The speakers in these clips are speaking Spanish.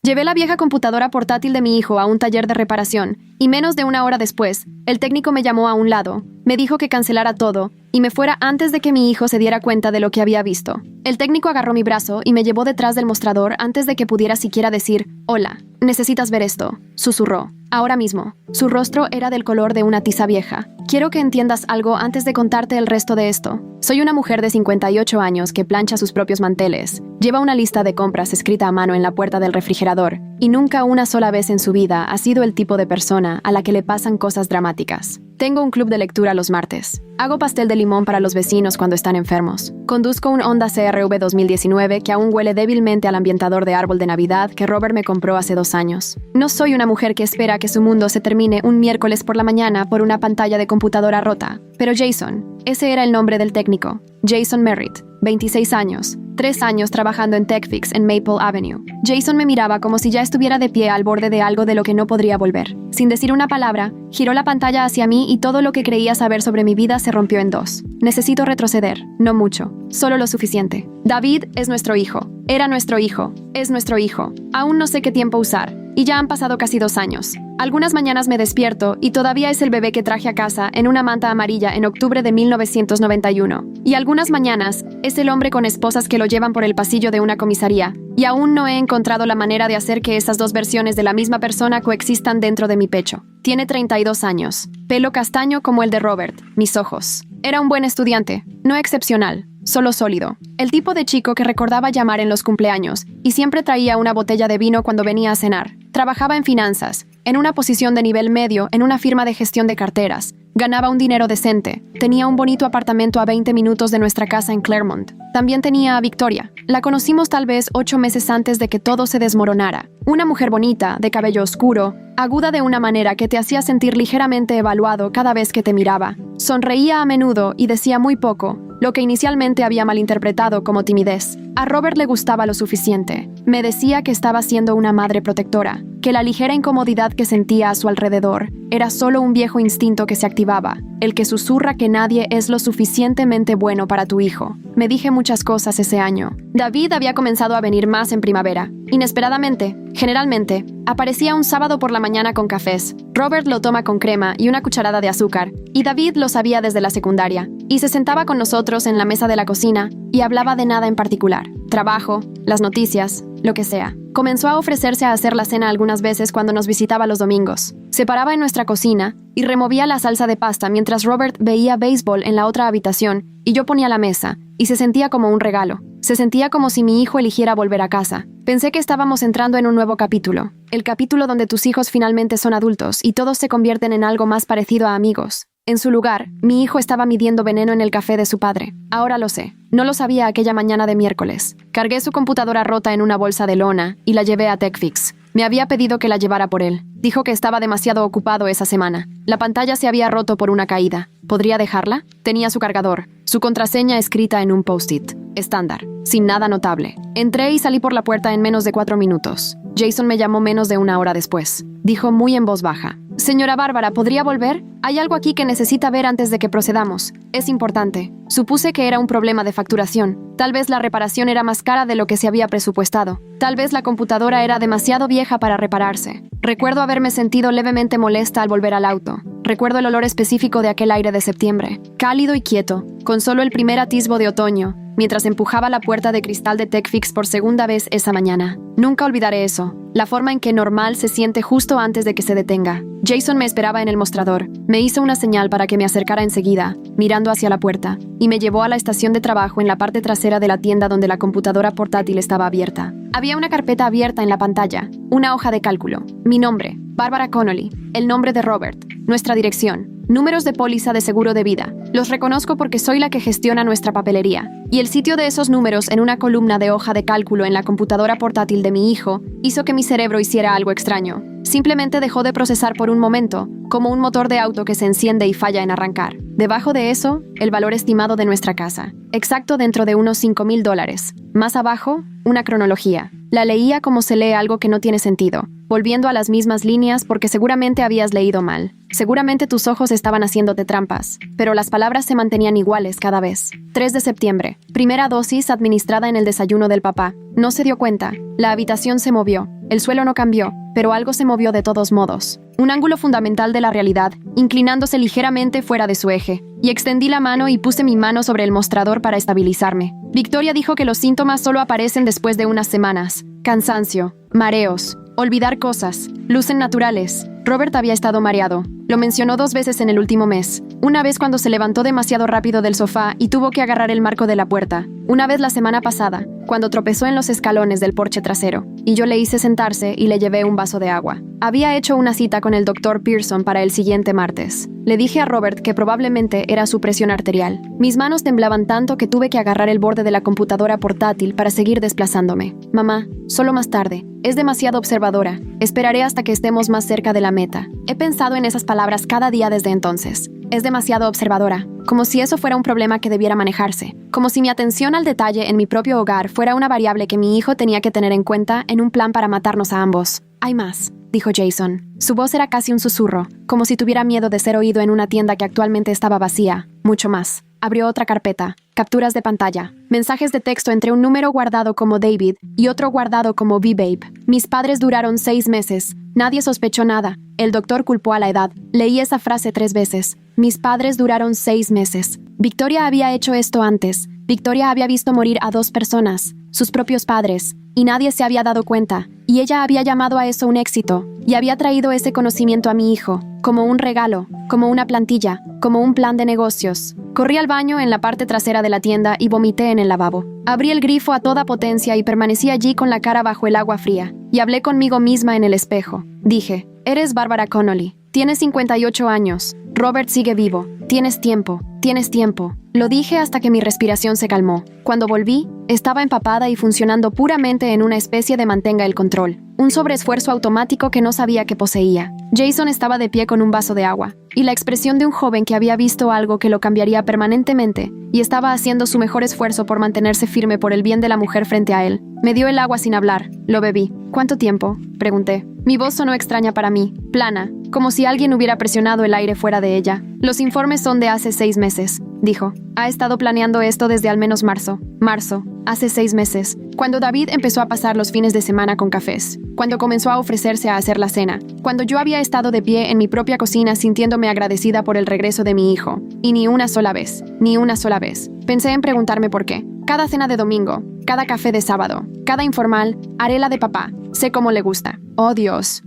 Llevé la vieja computadora portátil de mi hijo a un taller de reparación, y menos de una hora después, el técnico me llamó a un lado, me dijo que cancelara todo, y me fuera antes de que mi hijo se diera cuenta de lo que había visto. El técnico agarró mi brazo y me llevó detrás del mostrador antes de que pudiera siquiera decir, «Hola, necesitas ver esto», susurró. Ahora mismo. Su rostro era del color de una tiza vieja. Quiero que entiendas algo antes de contarte el resto de esto. Soy una mujer de 58 años que plancha sus propios manteles. Lleva una lista de compras escrita a mano en la puerta del refrigerador y nunca una sola vez en su vida ha sido el tipo de persona a la que le pasan cosas dramáticas. Tengo un club de lectura los martes. Hago pastel de limón para los vecinos cuando están enfermos. Conduzco un Honda CR-V 2019 que aún huele débilmente al ambientador de árbol de Navidad que Robert me compró hace 2 años. No soy una mujer que espera que su mundo se termine un miércoles por la mañana por una pantalla de computadora rota. Pero Jason, ese era el nombre del técnico. Jason Merritt, 26 años. 3 años trabajando en TechFix en Maple Avenue. Jason me miraba como si ya estuviera de pie al borde de algo de lo que no podría volver. Sin decir una palabra, giró la pantalla hacia mí y todo lo que creía saber sobre mi vida se rompió en 2. Necesito retroceder, no mucho, solo lo suficiente. David es nuestro hijo. Era nuestro hijo. Es nuestro hijo. Aún no sé qué tiempo usar. Y ya han pasado casi 2 años. Algunas mañanas me despierto y todavía es el bebé que traje a casa en una manta amarilla en octubre de 1991. Y algunas mañanas es el hombre con esposas que lo llevan por el pasillo de una comisaría. Y aún no he encontrado la manera de hacer que esas 2 versiones de la misma persona coexistan dentro de mi pecho. Tiene 32 años. Pelo castaño como el de Robert. Mis ojos. Era un buen estudiante. No excepcional. Solo sólido. El tipo de chico que recordaba llamar en los cumpleaños y siempre traía una botella de vino cuando venía a cenar. Trabajaba en finanzas, en una posición de nivel medio en una firma de gestión de carteras. Ganaba un dinero decente. Tenía un bonito apartamento a 20 minutos de nuestra casa en Claremont. También tenía a Victoria. La conocimos tal vez 8 meses antes de que todo se desmoronara. Una mujer bonita, de cabello oscuro, aguda de una manera que te hacía sentir ligeramente evaluado cada vez que te miraba. Sonreía a menudo y decía muy poco, lo que inicialmente había malinterpretado como timidez. A Robert le gustaba lo suficiente. Me decía que estaba siendo una madre protectora, que la ligera incomodidad que sentía a su alrededor era solo un viejo instinto que se activaba, el que susurra que nadie es lo suficientemente bueno para tu hijo. Me dije muchas cosas ese año. David había comenzado a venir más en primavera. Inesperadamente, generalmente, aparecía un sábado por la mañana con cafés. Robert lo toma con crema y una cucharada de azúcar, y David lo sabía desde la secundaria, y se sentaba con nosotros en la mesa de la cocina y hablaba de nada en particular. Trabajo, las noticias, lo que sea. Comenzó a ofrecerse a hacer la cena algunas veces cuando nos visitaba los domingos. Se paraba en nuestra cocina y removía la salsa de pasta mientras Robert veía béisbol en la otra habitación y yo ponía la mesa, y se sentía como un regalo. Se sentía como si mi hijo eligiera volver a casa. Pensé que estábamos entrando en un nuevo capítulo. El capítulo donde tus hijos finalmente son adultos y todos se convierten en algo más parecido a amigos. En su lugar, mi hijo estaba midiendo veneno en el café de su padre. Ahora lo sé. No lo sabía aquella mañana de miércoles. Cargué su computadora rota en una bolsa de lona y la llevé a TechFix. Me había pedido que la llevara por él. Dijo que estaba demasiado ocupado esa semana. La pantalla se había roto por una caída. ¿Podría dejarla? Tenía su cargador, su contraseña escrita en un post-it. Estándar, sin nada notable. Entré y salí por la puerta en menos de 4 minutos. Jason me llamó menos de 1 hora después. Dijo muy en voz baja: «Señora Bárbara, ¿podría volver? Hay algo aquí que necesita ver antes de que procedamos. Es importante». Supuse que era un problema de facturación. Tal vez la reparación era más cara de lo que se había presupuestado. Tal vez la computadora era demasiado vieja para repararse. Recuerdo haberme sentido levemente molesta al volver al auto. Recuerdo el olor específico de aquel aire de septiembre, cálido y quieto, con solo el primer atisbo de otoño, mientras empujaba la puerta de cristal de TechFix por segunda vez esa mañana. Nunca olvidaré eso, la forma en que normal se siente justo antes de que se detenga. Jason me esperaba en el mostrador. Me hizo una señal para que me acercara enseguida, mirando hacia la puerta, y me llevó a la estación de trabajo en la parte trasera de la tienda donde la computadora portátil estaba abierta. Había una carpeta abierta en la pantalla, una hoja de cálculo. Mi nombre, Bárbara Connolly, el nombre de Robert, nuestra dirección, números de póliza de seguro de vida. Los reconozco porque soy la que gestiona nuestra papelería. Y el sitio de esos números en una columna de hoja de cálculo en la computadora portátil de mi hijo hizo que mi cerebro hiciera algo extraño. Simplemente dejó de procesar por un momento, como un motor de auto que se enciende y falla en arrancar. Debajo de eso, el valor estimado de nuestra casa, exacto dentro de unos $5,000. Más abajo, una cronología. La leía como se lee algo que no tiene sentido, volviendo a las mismas líneas porque seguramente habías leído mal. Seguramente tus ojos estaban haciéndote trampas, pero las palabras se mantenían iguales cada vez. 3 de septiembre. Primera dosis administrada en el desayuno del papá. No se dio cuenta. La habitación se movió. El suelo no cambió, pero algo se movió de todos modos. Un ángulo fundamental de la realidad, inclinándose ligeramente fuera de su eje. Y extendí la mano y puse mi mano sobre el mostrador para estabilizarme. Victoria dijo que los síntomas solo aparecen después de unas semanas. Cansancio, mareos, olvidar cosas, lucen naturales. Robert había estado mareado. Lo mencionó 2 veces en el último mes. Una vez cuando se levantó demasiado rápido del sofá y tuvo que agarrar el marco de la puerta. Una vez la semana pasada, cuando tropezó en los escalones del porche trasero. Y yo le hice sentarse y le llevé un vaso de agua. Había hecho una cita con el Dr. Pearson para el siguiente martes. Le dije a Robert que probablemente era su presión arterial. Mis manos temblaban tanto que tuve que agarrar el borde de la computadora portátil para seguir desplazándome. Mamá, solo más tarde. Es demasiado observadora. Esperaré hasta que estemos más cerca de la meta. He pensado en esas palabras cada día desde entonces. Es demasiado observadora, como si eso fuera un problema que debiera manejarse, como si mi atención al detalle en mi propio hogar fuera una variable que mi hijo tenía que tener en cuenta en un plan para matarnos a ambos. Hay más, dijo Jason. Su voz era casi un susurro, como si tuviera miedo de ser oído en una tienda que actualmente estaba vacía. Mucho más. Abrió otra carpeta. Capturas de pantalla. Mensajes de texto entre un número guardado como David y otro guardado como B-Babe. Mis padres duraron 6 meses. Nadie sospechó nada. El doctor culpó a la edad. Leí esa frase 3 veces. Mis padres duraron 6 meses. Victoria había hecho esto antes. Victoria había visto morir a 2 personas, sus propios padres, y nadie se había dado cuenta. Y ella había llamado a eso un éxito, y había traído ese conocimiento a mi hijo, como un regalo, como una plantilla, como un plan de negocios. Corrí al baño en la parte trasera de la tienda y vomité en el lavabo. Abrí el grifo a toda potencia y permanecí allí con la cara bajo el agua fría, y hablé conmigo misma en el espejo. Dije, eres Barbara Connolly, tienes 58 años, Robert sigue vivo, tienes tiempo, tienes tiempo. Lo dije hasta que mi respiración se calmó. Cuando volví, estaba empapada y funcionando puramente en una especie de mantenga el control. Un sobreesfuerzo automático que no sabía que poseía. Jason estaba de pie con un vaso de agua, y la expresión de un joven que había visto algo que lo cambiaría permanentemente, y estaba haciendo su mejor esfuerzo por mantenerse firme por el bien de la mujer frente a él. Me dio el agua sin hablar. Lo bebí. ¿Cuánto tiempo?, pregunté. Mi voz sonó extraña para mí, plana, como si alguien hubiera presionado el aire fuera de ella. Los informes son de hace 6 meses, dijo. Ha estado planeando esto desde al menos marzo. Hace 6 meses, cuando David empezó a pasar los fines de semana con cafés, cuando comenzó a ofrecerse a hacer la cena, cuando yo había estado de pie en mi propia cocina sintiéndome agradecida por el regreso de mi hijo, y ni una sola vez, pensé en preguntarme por qué. Cada cena de domingo, cada café de sábado, cada informal, haré la de papá, sé cómo le gusta. Oh Dios,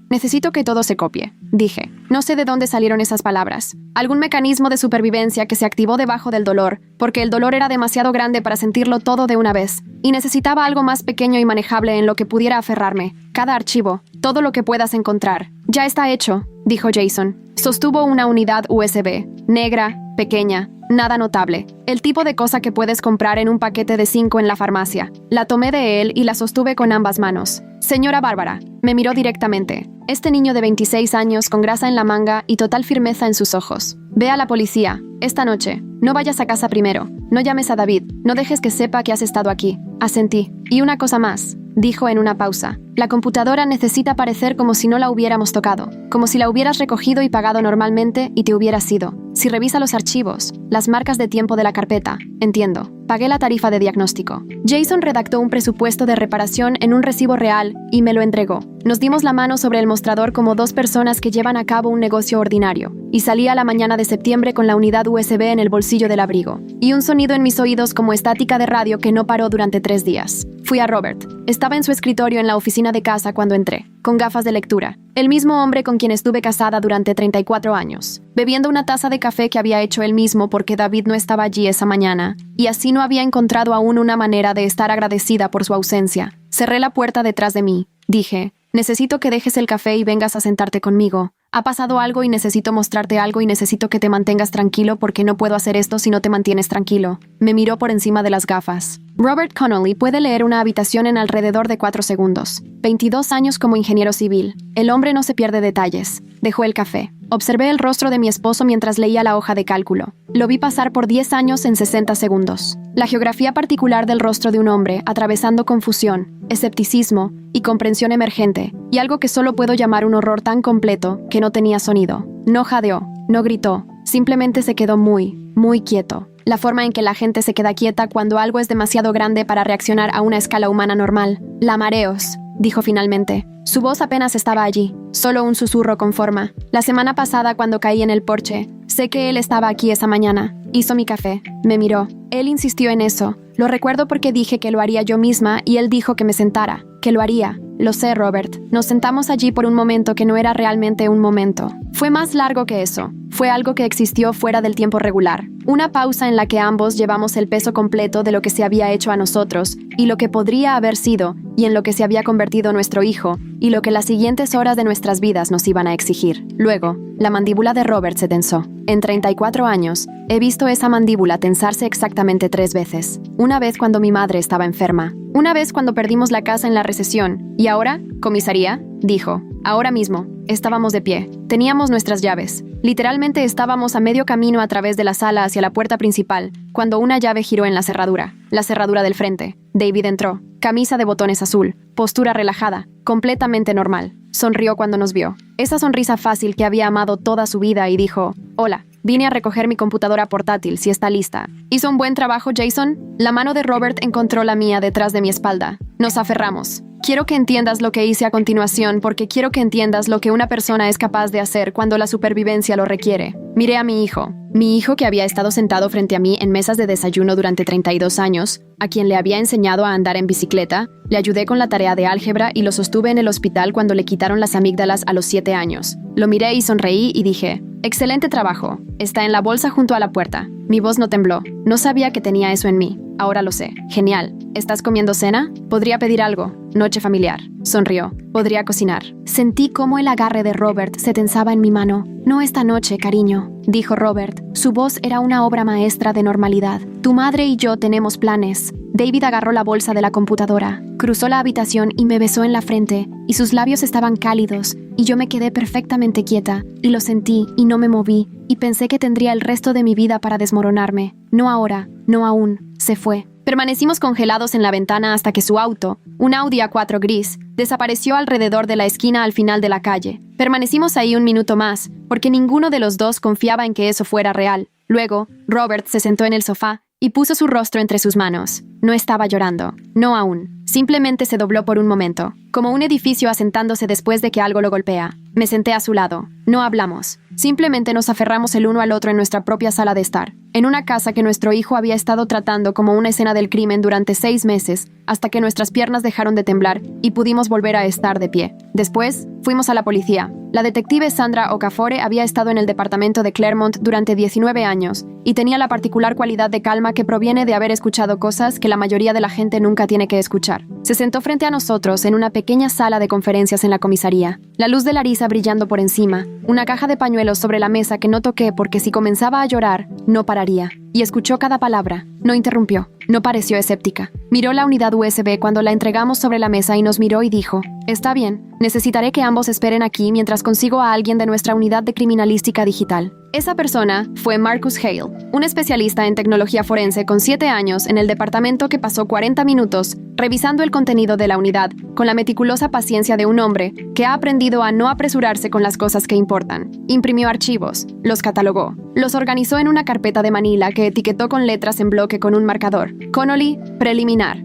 necesito que todo se copie, dije. No sé de dónde salieron esas palabras. Algún mecanismo de supervivencia que se activó debajo del dolor, porque el dolor era demasiado grande para sentirlo todo de una vez, y necesitaba algo más pequeño y manejable en lo que pudiera aferrarme. Cada archivo, todo lo que puedas encontrar. Ya está hecho, dijo Jason. Sostuvo una unidad USB, negra, pequeña, nada notable. El tipo de cosa que puedes comprar en un paquete de 5 en la farmacia. La tomé de él y la sostuve con ambas manos. Señora Bárbara, me miró directamente. Este niño de 26 años con grasa en la manga y total firmeza en sus ojos. Ve a la policía, esta noche. No vayas a casa primero. No llames a David. No dejes que sepa que has estado aquí. Asentí. Y una cosa más, dijo en una pausa. La computadora necesita parecer como si no la hubiéramos tocado, como si la hubieras recogido y pagado normalmente y te hubieras ido. Si revisa los archivos, las marcas de tiempo de la carpeta, entiendo. Pagué la tarifa de diagnóstico. Jason redactó un presupuesto de reparación en un recibo real y me lo entregó. Nos dimos la mano sobre el mostrador como 2 personas que llevan a cabo un negocio ordinario, y salí a la mañana de septiembre con la unidad USB en el bolsillo del abrigo, y un sonido en mis oídos como estática de radio que no paró durante 3 días. Fui a Robert. Estaba en su escritorio en la oficina de casa cuando entré, con gafas de lectura. El mismo hombre con quien estuve casada durante 34 años, bebiendo una taza de café que había hecho él mismo porque David no estaba allí esa mañana, y así no había encontrado aún una manera de estar agradecida por su ausencia. Cerré la puerta detrás de mí. Dije, necesito que dejes el café y vengas a sentarte conmigo. Ha pasado algo y necesito mostrarte algo y necesito que te mantengas tranquilo porque no puedo hacer esto si no te mantienes tranquilo. Me miró por encima de las gafas. Robert Connolly puede leer una habitación en alrededor de 4 segundos. 22 años como ingeniero civil. El hombre no se pierde detalles. Dejó el café. Observé el rostro de mi esposo mientras leía la hoja de cálculo. Lo vi pasar por 10 años en 60 segundos. La geografía particular del rostro de un hombre atravesando confusión, escepticismo y comprensión emergente, y algo que solo puedo llamar un horror tan completo que no tenía sonido. No jadeó, no gritó, simplemente se quedó muy quieto. La forma en que la gente se queda quieta cuando algo es demasiado grande para reaccionar a una escala humana normal. La mareos, dijo finalmente. Su voz apenas estaba allí, solo un susurro con forma. La semana pasada cuando caí en el porche, sé que él estaba aquí esa mañana. Hizo mi café, me miró. Él insistió en eso. Lo recuerdo porque dije que lo haría yo misma y él dijo que me sentara, que lo haría. Lo sé, Robert. Nos sentamos allí por un momento que no era realmente un momento. Fue más largo que eso. Fue algo que existió fuera del tiempo regular. Una pausa en la que ambos llevamos el peso completo de lo que se había hecho a nosotros y lo que podría haber sido y en lo que se había convertido nuestro hijo y lo que las siguientes horas de nuestras vidas nos iban a exigir. Luego, la mandíbula de Robert se tensó. En 34 años, he visto esa mandíbula tensarse exactamente 3 veces. Una vez cuando mi madre estaba enferma. Una vez cuando perdimos la casa en la recesión. ¿Y ahora? ¿Comisaría? Dijo. Ahora mismo. Estábamos de pie. Teníamos nuestras llaves. Literalmente estábamos a medio camino a través de la sala hacia la puerta principal, cuando una llave giró en la cerradura del frente. David entró. Camisa de botones azul, postura relajada, completamente normal. Sonrió cuando nos vio. Esa sonrisa fácil que había amado toda su vida y dijo, «Hola, vine a recoger mi computadora portátil, si está lista». ¿Hizo un buen trabajo, Jason? La mano de Robert encontró la mía detrás de mi espalda. Nos aferramos. Quiero que entiendas lo que hice a continuación porque quiero que entiendas lo que una persona es capaz de hacer cuando la supervivencia lo requiere. Miré a mi hijo que había estado sentado frente a mí en mesas de desayuno durante 32 años, a quien le había enseñado a andar en bicicleta, le ayudé con la tarea de álgebra y lo sostuve en el hospital cuando le quitaron las amígdalas a los 7 años. Lo miré y sonreí y dije, «Excelente trabajo. Está en la bolsa junto a la puerta». Mi voz no tembló. No sabía que tenía eso en mí. Ahora lo sé. Genial. ¿Estás comiendo cena? ¿Podría pedir algo? Noche familiar. Sonrió. ¿Podría cocinar? Sentí cómo el agarre de Robert se tensaba en mi mano. No esta noche, cariño, dijo Robert. Su voz era una obra maestra de normalidad. Tu madre y yo tenemos planes. David agarró la bolsa de la computadora, cruzó la habitación y me besó en la frente, y sus labios estaban cálidos, y yo me quedé perfectamente quieta, y lo sentí y no me moví, y pensé que tendría el resto de mi vida para desmoronarme. No ahora, no aún. Se fue. Permanecimos congelados en la ventana hasta que su auto, un Audi A4 gris, desapareció alrededor de la esquina al final de la calle. Permanecimos ahí un minuto más, porque ninguno de los dos confiaba en que eso fuera real. Luego, Robert se sentó en el sofá y puso su rostro entre sus manos. No estaba llorando. No aún. Simplemente se dobló por un momento, como un edificio asentándose después de que algo lo golpea. Me senté a su lado. No hablamos. Simplemente nos aferramos el uno al otro en nuestra propia sala de estar, en una casa que nuestro hijo había estado tratando como una escena del crimen durante 6 meses, hasta que nuestras piernas dejaron de temblar y pudimos volver a estar de pie. Después, fuimos a la policía. La detective Sandra Okafor había estado en el departamento de Claremont durante 19 años y tenía la particular cualidad de calma que proviene de haber escuchado cosas que la mayoría de la gente nunca tiene que escuchar. Se sentó frente a nosotros en una pequeña sala de conferencias en la comisaría, la luz de la risa brillando por encima, una caja de pañuelos sobre la mesa que no toqué porque si comenzaba a llorar, no pararía. Y escuchó cada palabra. No interrumpió. No pareció escéptica. Miró la unidad USB cuando la entregamos sobre la mesa y nos miró y dijo, «Está bien, necesitaré que ambos esperen aquí mientras consigo a alguien de nuestra unidad de criminalística digital». Esa persona fue Marcus Hale, un especialista en tecnología forense con 7 años en el departamento que pasó 40 minutos revisando el contenido de la unidad con la meticulosa paciencia de un hombre que ha aprendido a no apresurarse con las cosas que importan. Imprimió archivos, los catalogó, los organizó en una carpeta de manila que etiquetó con letras en bloque con un marcador. Connolly, preliminar,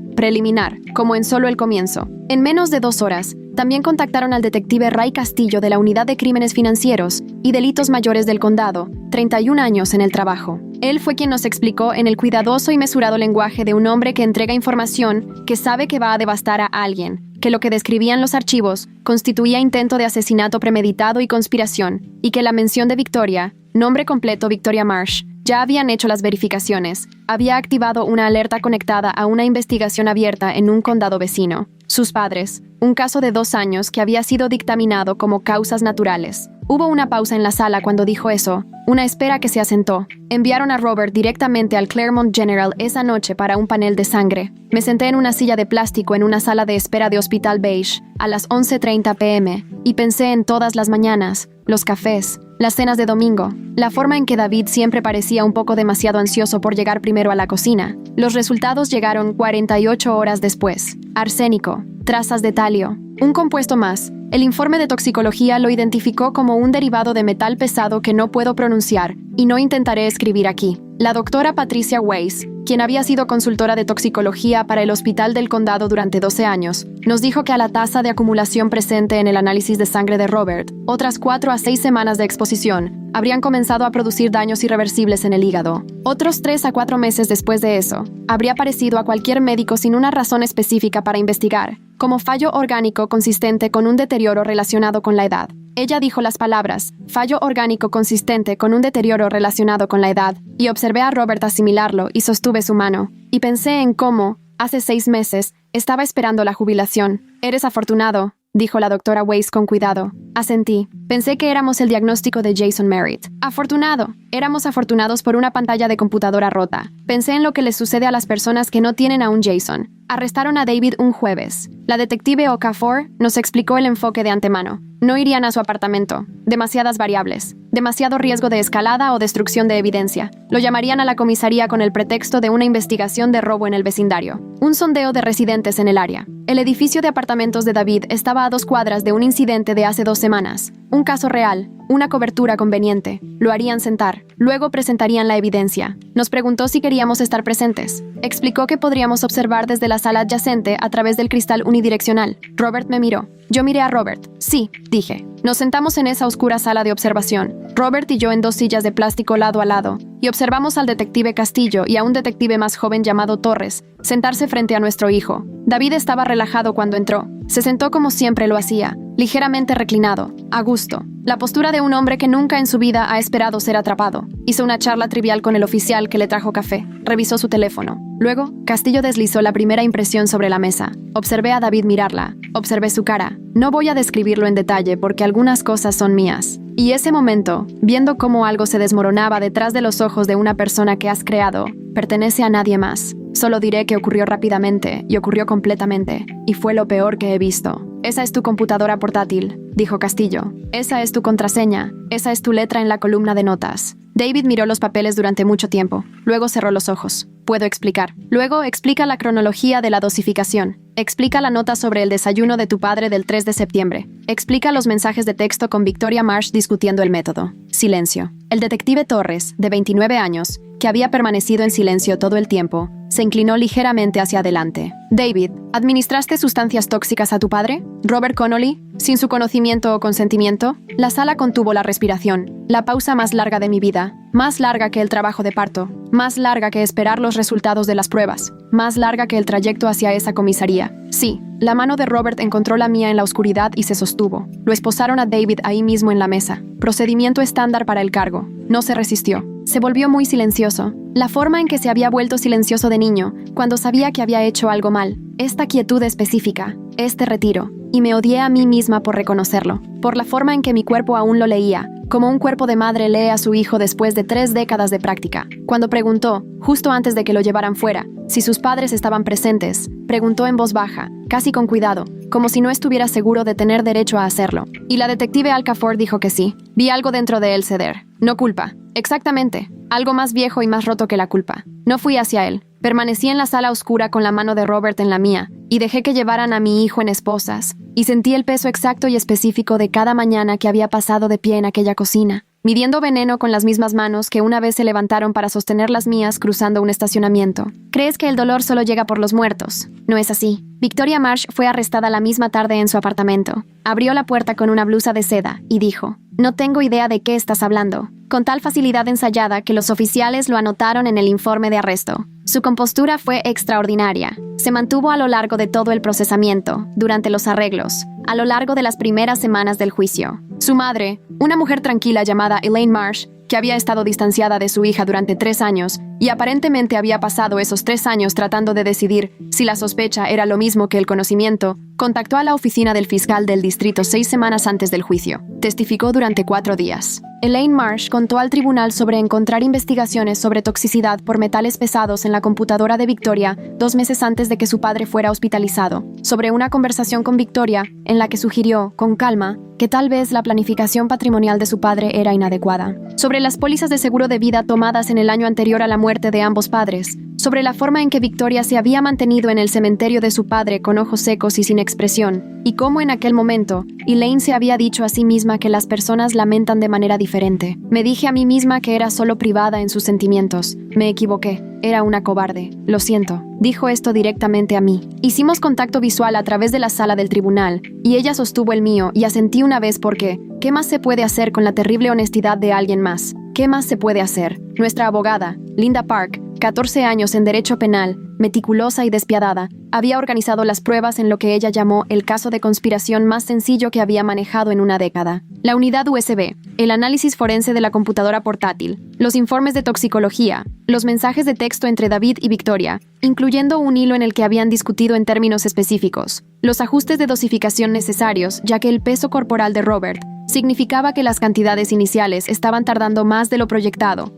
como en solo el comienzo. En menos de 2 horas, también contactaron al detective Ray Castillo de la Unidad de Crímenes Financieros y Delitos Mayores del Condado, 31 años en el trabajo. Él fue quien nos explicó en el cuidadoso y mesurado lenguaje de un hombre que entrega información que sabe que va a devastar a alguien, que lo que describían los archivos constituía intento de asesinato premeditado y conspiración, y que la mención de Victoria, nombre completo Victoria Marsh, Ya habían hecho las verificaciones. Había activado una alerta conectada a una investigación abierta en un condado vecino. Sus padres. Un caso de 2 años que había sido dictaminado como causas naturales. Hubo una pausa en la sala cuando dijo eso, una espera que se asentó. Enviaron a Robert directamente al Claremont General esa noche para un panel de sangre. Me senté en una silla de plástico en una sala de espera de Hospital Beige a las 11:30 p.m. y pensé en todas las mañanas, los cafés, las cenas de domingo, la forma en que David siempre parecía un poco demasiado ansioso por llegar primero a la cocina. Los resultados llegaron 48 horas después. Arsénico, trazas de talio, un compuesto más. El informe de toxicología lo identificó como un derivado de metal pesado que no puedo pronunciar y no intentaré escribir aquí. La doctora Patricia Weiss, quien había sido consultora de toxicología para el Hospital del Condado durante 12 años, nos dijo que a la tasa de acumulación presente en el análisis de sangre de Robert, otras 4 a 6 semanas de exposición habrían comenzado a producir daños irreversibles en el hígado. Otros 3 a 4 meses después de eso, habría parecido a cualquier médico sin una razón específica para investigar, como fallo orgánico consistente con un deterioro relacionado con la edad. Ella dijo las palabras, fallo orgánico consistente con un deterioro relacionado con la edad, y observé a Robert asimilarlo y sostuve su mano. Y pensé en cómo, hace 6 meses, estaba esperando la jubilación. Eres afortunado, dijo la doctora Weiss con cuidado. Asentí. Pensé que éramos el diagnóstico de Jason Merritt. Afortunado. Éramos afortunados por una pantalla de computadora rota. Pensé en lo que les sucede a las personas que no tienen a un Jason. Arrestaron a David un jueves. La detective Okafor nos explicó el enfoque de antemano. No irían a su apartamento. Demasiadas variables. Demasiado riesgo de escalada o destrucción de evidencia. Lo llamarían a la comisaría con el pretexto de una investigación de robo en el vecindario. Un sondeo de residentes en el área. El edificio de apartamentos de David estaba a 2 cuadras de un incidente de hace 2 semanas. Un caso real. Una cobertura conveniente. Lo harían sentar. Luego presentarían la evidencia. Nos preguntó si queríamos estar presentes. Explicó que podríamos observar desde la sala adyacente a través del cristal unidireccional. Robert me miró. Yo miré a Robert. Sí, dije. Nos sentamos en esa oscura sala de observación. Robert y yo en 2 sillas de plástico lado a lado, y observamos al detective Castillo y a un detective más joven llamado Torres sentarse frente a nuestro hijo. David estaba relajado cuando entró. Se sentó como siempre lo hacía, ligeramente reclinado, a gusto. La postura de un hombre que nunca en su vida ha esperado ser atrapado. Hizo una charla trivial con el oficial que le trajo café. Revisó su teléfono. Luego, Castillo deslizó la primera impresión sobre la mesa. Observé a David mirarla. Observé su cara. No voy a describirlo en detalle porque algunas cosas son mías. Y ese momento, viendo cómo algo se desmoronaba detrás de los ojos de una persona que has creado, pertenece a nadie más. Solo diré que ocurrió rápidamente y ocurrió completamente, y fue lo peor que he visto. Esa es tu computadora portátil, dijo Castillo. Esa es tu contraseña. Esa es tu letra en la columna de notas. David miró los papeles durante mucho tiempo. Luego cerró los ojos. Puedo explicar. Luego explica la cronología de la dosificación. Explica la nota sobre el desayuno de tu padre del 3 de septiembre. Explica los mensajes de texto con Victoria Marsh discutiendo el método. Silencio. El detective Torres, de 29 años, que había permanecido en silencio todo el tiempo, se inclinó ligeramente hacia adelante. David, ¿administraste sustancias tóxicas a tu padre? Robert Connolly, sin su conocimiento o consentimiento. La sala contuvo la respiración. La pausa más larga de mi vida. Más larga que el trabajo de parto. Más larga que esperar los resultados de las pruebas. Más larga que el trayecto hacia esa comisaría. Sí, la mano de Robert encontró la mía en la oscuridad y se sostuvo. Lo esposaron a David ahí mismo en la mesa. Procedimiento estándar para el cargo. No se resistió. Se volvió muy silencioso. La forma en que se había vuelto silencioso de niño, cuando sabía que había hecho algo mal. Esta quietud específica. Este retiro. Y me odié a mí misma por reconocerlo. Por la forma en que mi cuerpo aún lo leía. Como un cuerpo de madre lee a su hijo después de 3 décadas de práctica. Cuando preguntó, justo antes de que lo llevaran fuera, si sus padres estaban presentes, preguntó en voz baja, casi con cuidado, como si no estuviera seguro de tener derecho a hacerlo. Y la detective Okafor dijo que sí. Vi algo dentro de él ceder. No culpa. Exactamente. Algo más viejo y más roto que la culpa. No fui hacia él. Permanecí en la sala oscura con la mano de Robert en la mía, y dejé que llevaran a mi hijo en esposas, y sentí el peso exacto y específico de cada mañana que había pasado de pie en aquella cocina, midiendo veneno con las mismas manos que una vez se levantaron para sostener las mías cruzando un estacionamiento. ¿Crees que el dolor solo llega por los muertos? No es así. Victoria Marsh fue arrestada la misma tarde en su apartamento. Abrió la puerta con una blusa de seda y dijo, «No tengo idea de qué estás hablando», con tal facilidad ensayada que los oficiales lo anotaron en el informe de arresto. Su compostura fue extraordinaria. Se mantuvo a lo largo de todo el procesamiento, durante los arreglos, a lo largo de las primeras semanas del juicio. Su madre, una mujer tranquila llamada Elaine Marsh, que había estado distanciada de su hija durante 3 años y aparentemente había pasado esos 3 años tratando de decidir si la sospecha era lo mismo que el conocimiento, contactó a la oficina del fiscal del distrito 6 semanas antes del juicio. Testificó durante 4 días. Elaine Marsh contó al tribunal sobre encontrar investigaciones sobre toxicidad por metales pesados en la computadora de Victoria 2 meses antes de que su padre fuera hospitalizado, sobre una conversación con Victoria en la que sugirió, con calma, que tal vez la planificación patrimonial de su padre era inadecuada, sobre las pólizas de seguro de vida tomadas en el año anterior a la muerte de ambos padres, sobre la forma en que Victoria se había mantenido en el cementerio de su padre con ojos secos y sin expresión, y cómo en aquel momento, Elaine se había dicho a sí misma que las personas lamentan de manera diferente. Me dije a mí misma que era solo privada en sus sentimientos. Me equivoqué. Era una cobarde. Lo siento. Dijo esto directamente a mí. Hicimos contacto visual a través de la sala del tribunal, y ella sostuvo el mío y asentí una vez porque, ¿qué más se puede hacer con la terrible honestidad de alguien más? ¿Qué más se puede hacer? Nuestra abogada, Linda Park, 14 años en derecho penal, meticulosa y despiadada, había organizado las pruebas en lo que ella llamó el caso de conspiración más sencillo que había manejado en una década. La unidad USB, el análisis forense de la computadora portátil, los informes de toxicología, los mensajes de texto entre David y Victoria, incluyendo un hilo en el que habían discutido en términos específicos, los ajustes de dosificación necesarios, ya que el peso corporal de Robert significaba que las cantidades iniciales estaban tardando más de lo proyectado.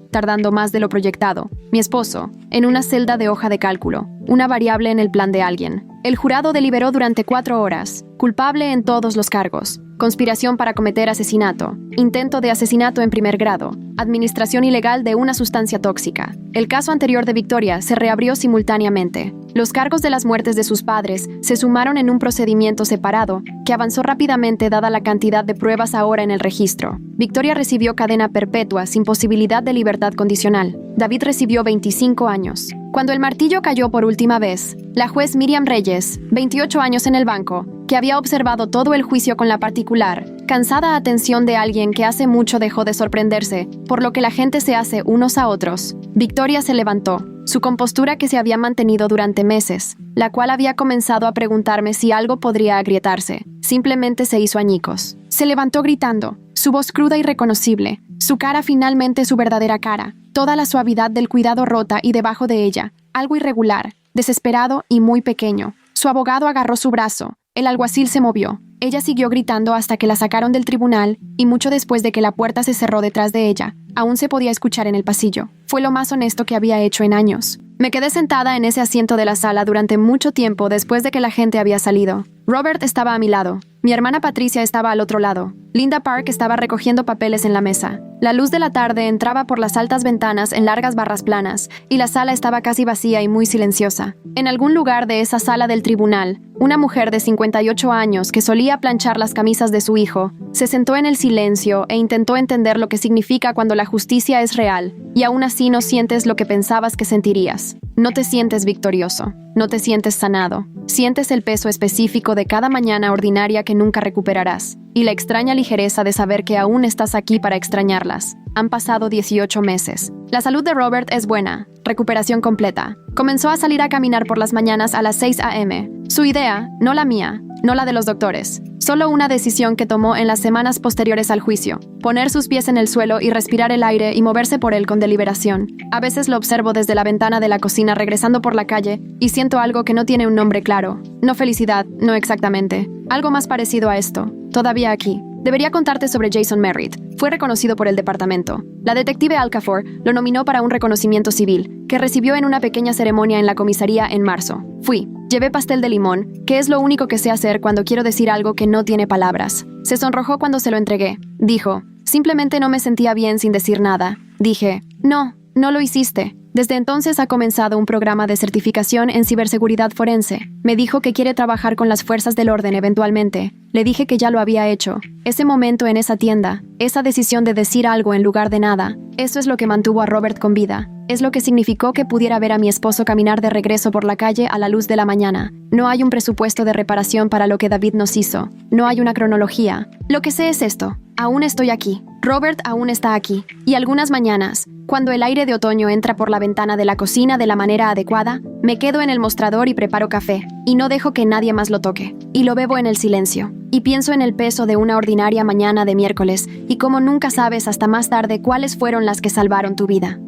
Mi esposo, en una celda de hoja de cálculo, una variable en el plan de alguien. El jurado deliberó durante 4 horas, culpable en todos los cargos: conspiración para cometer asesinato, intento de asesinato en primer grado, administración ilegal de una sustancia tóxica. El caso anterior de Victoria se reabrió simultáneamente. Los cargos de las muertes de sus padres se sumaron en un procedimiento separado que avanzó rápidamente dada la cantidad de pruebas ahora en el registro. Victoria recibió cadena perpetua sin posibilidad de libertad condicional. David recibió 25 años. Cuando el martillo cayó por última vez, la juez Miriam Reyes, 28 años en el banco, que había observado todo el juicio con la particular, cansada atención de alguien que hace mucho dejó de sorprenderse por lo que la gente se hace unos a otros, Victoria se levantó. Su compostura que se había mantenido durante meses, la cual había comenzado a preguntarme si algo podría agrietarse, simplemente se hizo añicos. Se levantó gritando, su voz cruda y reconocible, su cara finalmente su verdadera cara, toda la suavidad del cuidado rota y debajo de ella, algo irregular, desesperado y muy pequeño. Su abogado agarró su brazo, el alguacil se movió. Ella siguió gritando hasta que la sacaron del tribunal y mucho después de que la puerta se cerró detrás de ella, aún se podía escuchar en el pasillo. Fue lo más honesto que había hecho en años. Me quedé sentada en ese asiento de la sala durante mucho tiempo después de que la gente había salido. Robert estaba a mi lado. Mi hermana Patricia estaba al otro lado. Linda Park estaba recogiendo papeles en la mesa. La luz de la tarde entraba por las altas ventanas en largas barras planas, y la sala estaba casi vacía y muy silenciosa. En algún lugar de esa sala del tribunal, una mujer de 58 años que solía planchar las camisas de su hijo, se sentó en el silencio e intentó entender lo que significa cuando la justicia es real, y aún así no sientes lo que pensabas que sentirías. No te sientes victorioso, no te sientes sanado, sientes el peso específico de cada mañana ordinaria que nunca recuperarás, y la extraña ligereza de saber que aún estás aquí para extrañarlas. Han pasado 18 meses. La salud de Robert es buena, recuperación completa. Comenzó a salir a caminar por las mañanas a las 6 a.m. Su idea, no la mía, no la de los doctores. Solo una decisión que tomó en las semanas posteriores al juicio. Poner sus pies en el suelo y respirar el aire y moverse por él con deliberación. A veces lo observo desde la ventana de la cocina regresando por la calle y siento algo que no tiene un nombre claro. No felicidad, no exactamente. Algo más parecido a esto. Todavía aquí. Debería contarte sobre Jason Merritt. Fue reconocido por el departamento. La detective Alcafor lo nominó para un reconocimiento civil, que recibió en una pequeña ceremonia en la comisaría en marzo. Fui. Llevé pastel de limón, que es lo único que sé hacer cuando quiero decir algo que no tiene palabras. Se sonrojó cuando se lo entregué. Dijo, simplemente no me sentía bien sin decir nada. Dije, no lo hiciste. Desde entonces ha comenzado un programa de certificación en ciberseguridad forense. Me dijo que quiere trabajar con las fuerzas del orden eventualmente. Le dije que ya lo había hecho. Ese momento en esa tienda, esa decisión de decir algo en lugar de nada, eso es lo que mantuvo a Robert con vida. Es lo que significó que pudiera ver a mi esposo caminar de regreso por la calle a la luz de la mañana. No hay un presupuesto de reparación para lo que David nos hizo. No hay una cronología. Lo que sé es esto. Aún estoy aquí. Robert aún está aquí. Y algunas mañanas, Cuando el aire de otoño entra por la ventana de la cocina de la manera adecuada, me quedo en el mostrador y preparo café, y no dejo que nadie más lo toque, y lo bebo en el silencio. Y pienso en el peso de una ordinaria mañana de miércoles, y cómo nunca sabes hasta más tarde cuáles fueron las que salvaron tu vida.